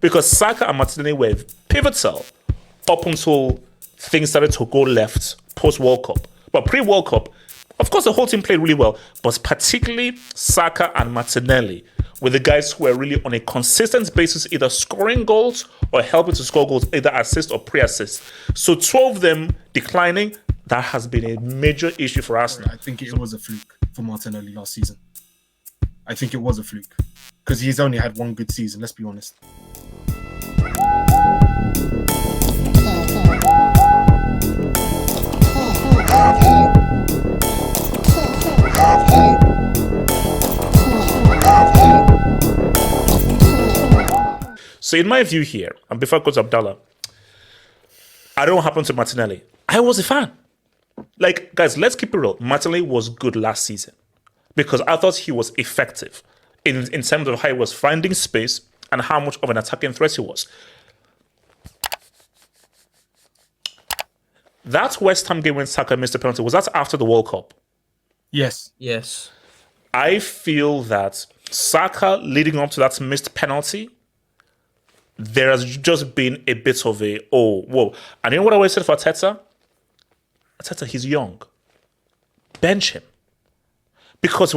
because Saka and Martinelli were pivotal up until things started to go left post-World Cup. But pre-World Cup, of course, the whole team played really well, but particularly Saka and Martinelli were the guys who were really on a consistent basis, either scoring goals or helping to score goals, either assist or pre-assist. So 12 of them declining, that has been a major issue for Arsenal. I think it was a fluke for Martinelli last season. I think it was a fluke because he's only had one good season, let's be honest. So in my view here, and before I go to Abdallah, I don't know what happened to Martinelli. I was a fan. Like, guys, let's keep it real. Martinelli was good last season because I thought he was effective in terms of how he was finding space and how much of an attacking threat he was. That West Ham game when Saka missed a penalty, was that after the World Cup? Yes. I feel that Saka leading up to that missed penalty, there has just been a bit of a, oh, whoa. And you know what I always said for Arteta? Arteta, he's young. Bench him. Because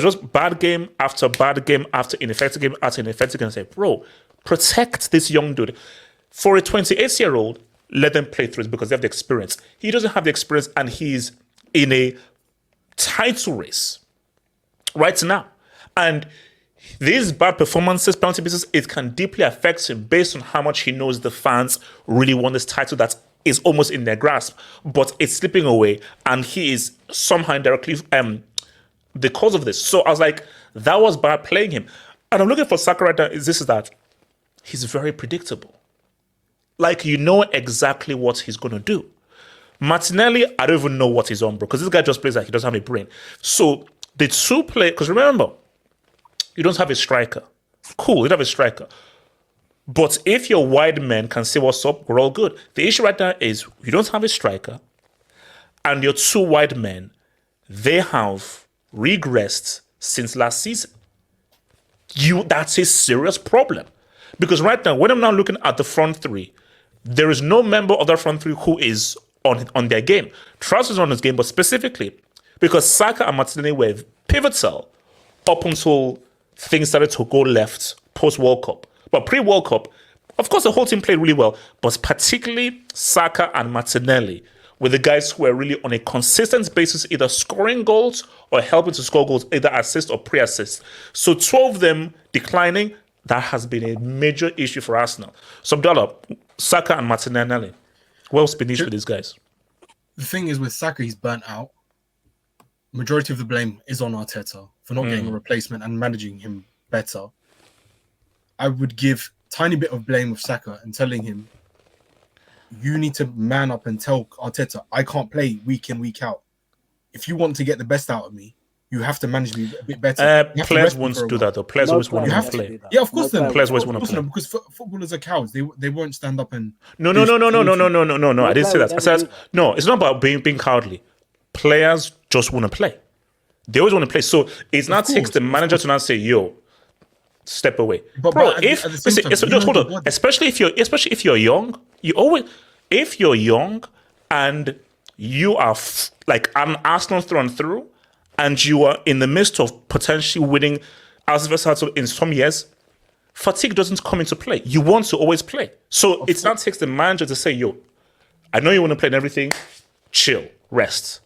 just bad game after bad game after ineffective game after ineffective game, and say, bro, protect this young dude. For a 28-year-old, let them play through it because they have the experience. He doesn't have the experience and he's in a title race right now. And these bad performances, penalty misses, it can deeply affect him based on how much he knows the fans really want this title that is almost in their grasp, but it's slipping away, and he is somehow indirectly the cause of this. So I was like, that was bad playing him. And I'm looking for Saka right now, is that he's very predictable. Like, you know exactly what he's going to do. Martinelli, I don't even know what he's on, bro, because this guy just plays like he doesn't have a brain. So the two play, because remember, you don't have a striker. Cool, you don't have a striker. But if your wide men can say what's up, we're all good. The issue right now is you don't have a striker, and your two wide men, they have regressed since last season. That's a serious problem. Because right now, when I'm now looking at the front three, there is no member of that front three who is on their game. Trossard is on his game, but specifically because Saka and Martinelli were pivotal up until things started to go left post-World Cup. But pre-World Cup, of course, the whole team played really well, but particularly Saka and Martinelli were the guys who were really on a consistent basis, either scoring goals or helping to score goals, either assist or pre-assist. So 12 of them declining, that has been a major issue for Arsenal. So Abdallah, Saka and Martinelli, what's been the issue with these guys? The thing is with Saka, he's burnt out. Majority of the blame is on Arteta for not getting a replacement and managing him better. I would give tiny bit of blame with Saka and telling him, you need to man up and tell Arteta, I can't play week in, week out. If you want to get the best out of me, you have to manage me a bit better. Players won't do that, though. Players always want to play. Yeah, of course. Players always want to play. Because footballers are cowards. They won't stand up and... No. I didn't say that. I said, no, it's not about being cowardly. Players just want to play. They always want to play. So it now takes the manager to now say, yo, step away. But hold on. Especially if you're young, if you're young and you are like an Arsenal through and through, and you are in the midst of potentially winning Arsenal title in some years, fatigue doesn't come into play. You want to always play. So it now takes the manager to say, yo, I know you want to play and everything, chill, rest.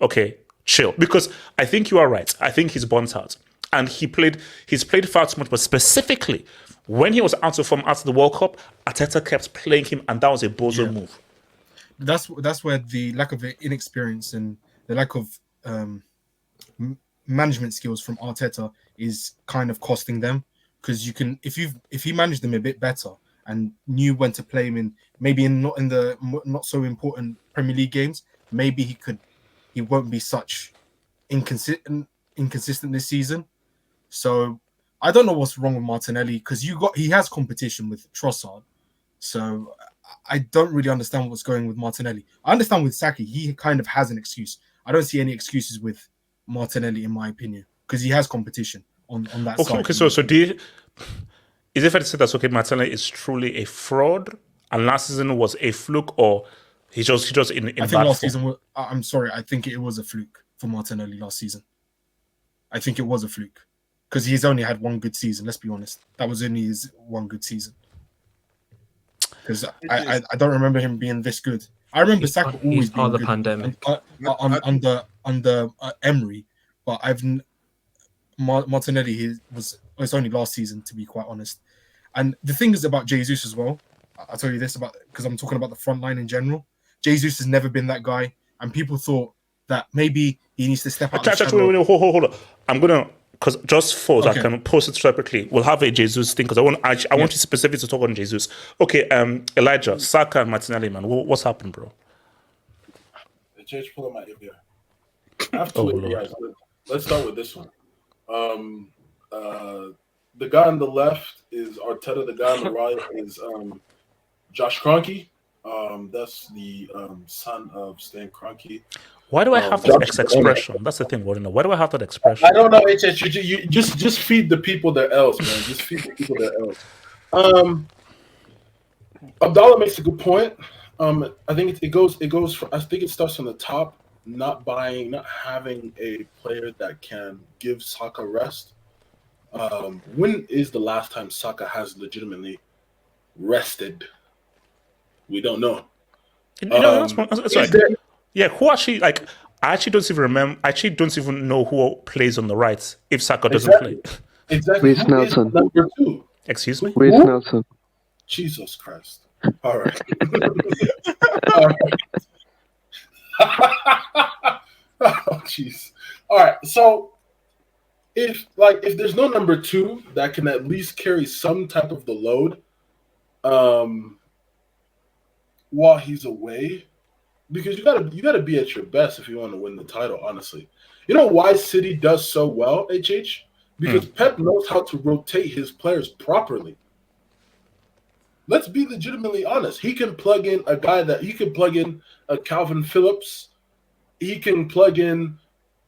Okay, chill. Because I think you are right. I think he's burnt out. And he's played far too much, but specifically, when he was out of form after the World Cup, Arteta kept playing him, and that was a bozo move. That's where the lack of inexperience and the lack of management skills from Arteta is kind of costing them. Because if he managed them a bit better and knew when to play him in, maybe not in the not so important Premier League games, maybe he won't be such inconsistent this season. So I don't know what's wrong with Martinelli because he has competition with Trossard. So I don't really understand what's going with Martinelli. I understand with Saka, he kind of has an excuse. I don't see any excuses with Martinelli in my opinion because he has competition on that side. Okay, so do you? is it fair to say that okay, Martinelli is truly a fraud, and last season was a fluke, or he's just in I think bad last form? season. I'm sorry. I think it was a fluke for Martinelli last season. I think it was a fluke because he's only had one good season. Let's be honest. That was only his one good season. Because I don't remember him being this good. I remember Saka always being good pandemic. under Emery, but Martinelli was only last season, to be quite honest. And the thing is about Jesus as well. I'll tell you this about because I'm talking about the front line in general. Jesus has never been that guy, and people thought that maybe he needs to step out. Wait, hold on. I'm gonna because just for Okay. I can post it separately. We'll have a Jesus thing because I want you specifically to talk on Jesus. Okay, Elijah, Saka, and Martinelli, man, what's happened, bro? The church pulling my ear here. I have two APIs. Let's start with this one. The guy on the left is Arteta. The guy on the right is Josh Kroenke. That's the son of Stan Kroenke. Why do I have that expression? That's the thing. Why do I have that expression? I don't know. You just feed the people their L's, man. Just feed the people their L's. Abdallah makes a good point. I think it goes. I think it starts from the top. Not having a player that can give Saka rest. When is the last time Saka has legitimately rested? We don't know. That's right. Yeah, who actually I actually don't even remember. I actually don't even know who plays on the right if Saka doesn't play. Exactly. Reece Nelson. Number 2. Excuse me. Reece Nelson. Jesus Christ. All right. All right. Oh, jeez. All right. So if there's no number 2 that can at least carry some type of the load, while he's away, because you gotta be at your best if you want to win the title. Honestly, you know why City does so well, HH? Because Pep knows how to rotate his players properly. Let's be legitimately honest. He can plug in a Calvin Phillips. He can plug in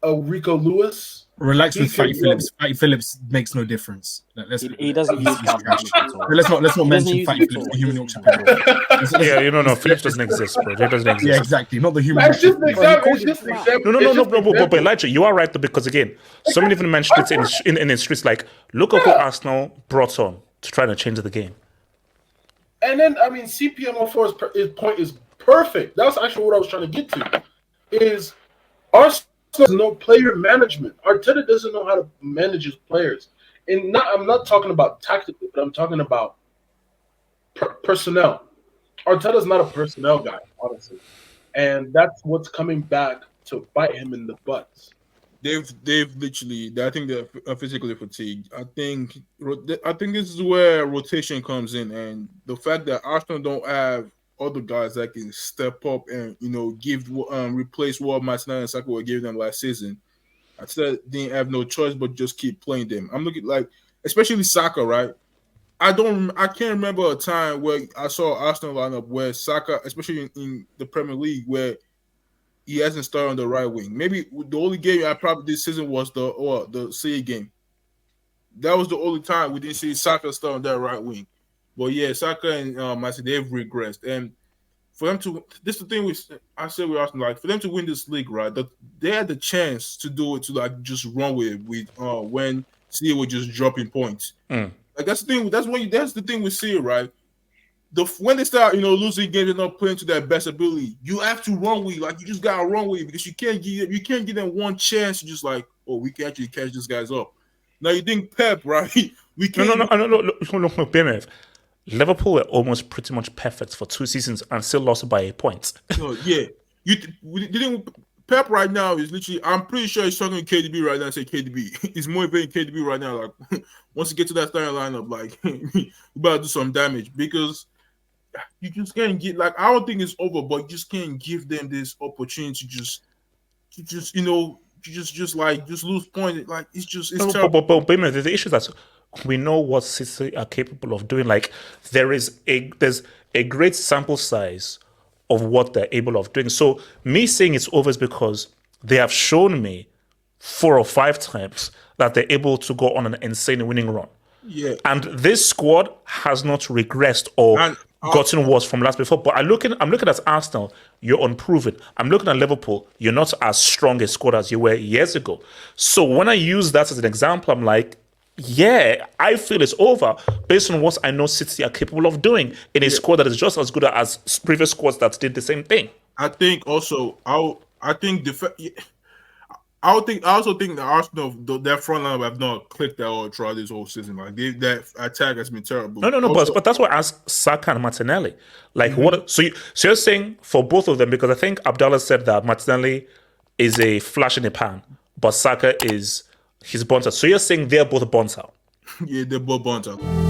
a Rico Lewis. Relax with Fatty Phillips. Fatty Phillips makes no difference. He doesn't use Calvin Phillips. Let's not mention Fatty Phillips, the human Yorkshire Pepper. Yeah, no, Phillips doesn't exist, bro. He doesn't exist. Yeah, exactly. Not the human. It's just an example. No, but Elijah, you are right though, because again, someone even mentioned it in the streets. Like, look at who Arsenal brought on to try to change the game. And then, I mean, CPM04's point is perfect. That's actually what I was trying to get to. Is Arsenal does no player management. Arteta doesn't know how to manage his players. And I'm not talking about tactically, but I'm talking about personnel. Arteta's not a personnel guy, honestly. And that's what's coming back to bite him in the butts. They've literally. I think they're physically fatigued. I think this is where rotation comes in, and the fact that Arsenal don't have other guys that can step up and replace what Martinelli and Saka were giving them last season. I said didn't have no choice but just keep playing them. I'm looking like, especially Saka, right? I can't remember a time where I saw Arsenal lineup where Saka, especially in the Premier League, where he hasn't started on the right wing. Maybe the only game I probably this season was the Serie game. That was the only time we didn't see Saka start on that right wing. But yeah, Saka and Martinelli, they've regressed. And for them to, this is the thing I said with Arsenal, like for them to win this league, right? They had the chance to do it, to like just run with when Serie were just dropping points. Like that's the thing. That's the thing with Serie, right? When they start, losing games and not playing to their best ability, you have to run with. Like you just gotta run with, because you can't give them one chance to just like, oh, we can actually catch these guys up. Now you think Pep, right? We can't. No, Benev. Liverpool were almost pretty much perfect for 2 seasons and still lost by a point. Yeah, Pep right now is literally. I'm pretty sure he's talking to KDB right now and say KDB. He's motivating KDB right now. Like once you get to that starting lineup, like we better do some damage, because you just can't get, like, I don't think it's over, but you just can't give them this opportunity to just lose points. Like it's terrible. But the issue is that we know what City are capable of doing. Like there's a great sample size of what they're able of doing. So me saying it's over is because they have shown me 4 or 5 times that they're able to go on an insane winning run. Yeah. And this squad has not regressed or And, gotten worse from last before. But I'm looking at Arsenal, you're unproven. I'm looking at Liverpool, you're not as strong a squad as you were years ago. So when I use that as an example, I'm like, yeah, I feel it's over based on what I know City are capable of doing in a squad that is just as good as previous squads that did the same thing. I think also I also think the Arsenal, that front line have not clicked at all throughout this whole season. Like that attack has been terrible. No, Also, but that's why I asked Saka and Martinelli. Like what? So you're saying for both of them, because I think Abdallah said that Martinelli is a flash in the pan, but Saka is his burnt out. So you're saying they're both burnt out. yeah, they're both burnt out.